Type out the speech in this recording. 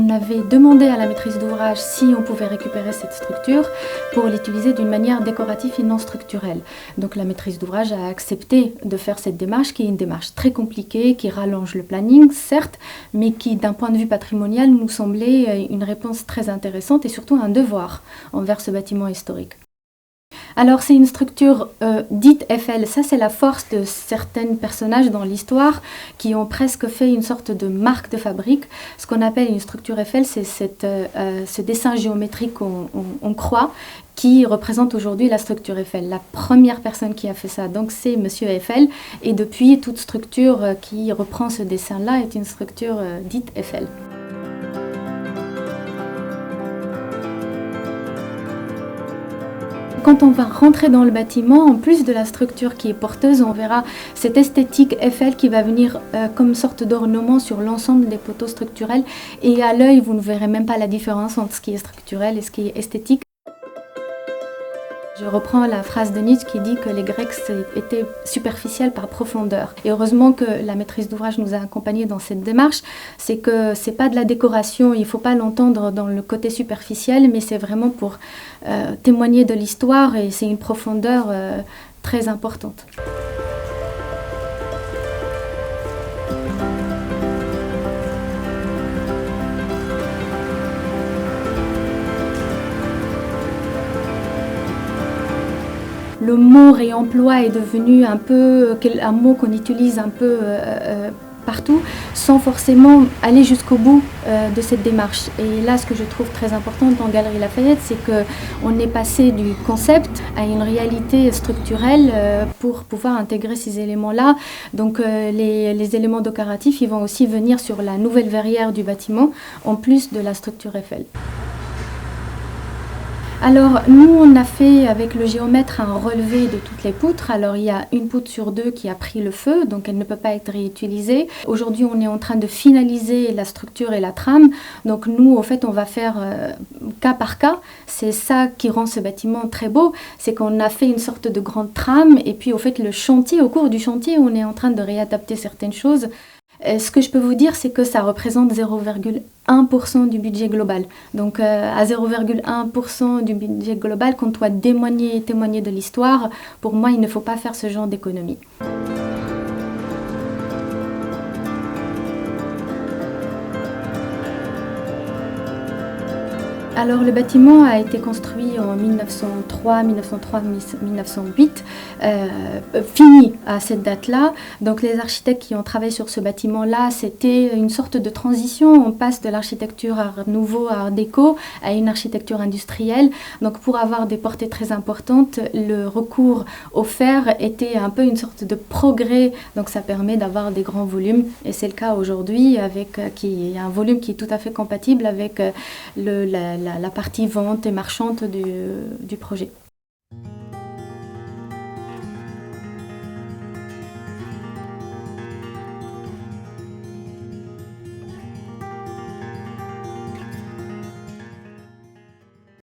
on avait demandé à la maîtrise d'ouvrage si on pouvait récupérer cette structure pour l'utiliser d'une manière décorative et non structurelle. Donc la maîtrise d'ouvrage a accepté de faire cette démarche, qui est une démarche très compliquée, qui rallonge le planning, certes, mais qui, d'un point de vue patrimonial, nous semblait une réponse très intéressante et surtout un devoir envers ce bâtiment historique. Alors c'est une structure dite Eiffel, ça c'est la force de certains personnages dans l'histoire qui ont presque fait une sorte de marque de fabrique. Ce qu'on appelle une structure Eiffel, c'est ce dessin géométrique en croix qui représente aujourd'hui la structure Eiffel. La première personne qui a fait ça, donc c'est Monsieur Eiffel, et depuis toute structure qui reprend ce dessin-là est une structure dite Eiffel. Quand on va rentrer dans le bâtiment, en plus de la structure qui est porteuse, on verra cette esthétique Eiffel qui va venir comme sorte d'ornement sur l'ensemble des poteaux structurels. Et à l'œil, vous ne verrez même pas la différence entre ce qui est structurel et ce qui est esthétique. Je reprends la phrase de Nietzsche qui dit que les Grecs étaient superficiels par profondeur. Et heureusement que la maîtrise d'ouvrage nous a accompagnés dans cette démarche. C'est que c'est pas de la décoration, il ne faut pas l'entendre dans le côté superficiel, mais c'est vraiment pour témoigner de l'histoire et c'est une profondeur très importante. Le mot réemploi est devenu un mot qu'on utilise un peu partout, sans forcément aller jusqu'au bout de cette démarche. Et là, ce que je trouve très important dans Galeries Lafayette, c'est qu'on est passé du concept à une réalité structurelle pour pouvoir intégrer ces éléments-là. Donc les éléments décoratifs, ils vont aussi venir sur la nouvelle verrière du bâtiment, en plus de la structure Eiffel. Alors, nous, on a fait avec le géomètre un relevé de toutes les poutres. Alors, il y a une poutre sur deux qui a pris le feu, donc elle ne peut pas être réutilisée. Aujourd'hui, on est en train de finaliser la structure et la trame. Donc, nous, au fait, on va faire cas par cas. C'est ça qui rend ce bâtiment très beau. C'est qu'on a fait une sorte de grande trame. Et puis, au fait, au cours du chantier, on est en train de réadapter certaines choses. Ce que je peux vous dire, c'est que ça représente 0,1% du budget global. Donc à 0,1% du budget global, quand on doit témoigner de l'histoire, pour moi, il ne faut pas faire ce genre d'économie. Alors le bâtiment a été construit en 1908, fini à cette date-là. Donc les architectes qui ont travaillé sur ce bâtiment-là, c'était une sorte de transition. On passe de l'architecture art nouveau, art déco, à une architecture industrielle. Donc pour avoir des portées très importantes, le recours au fer était un peu une sorte de progrès. Donc ça permet d'avoir des grands volumes. Et c'est le cas aujourd'hui, avec un volume qui est tout à fait compatible avec la partie vente et marchande du projet.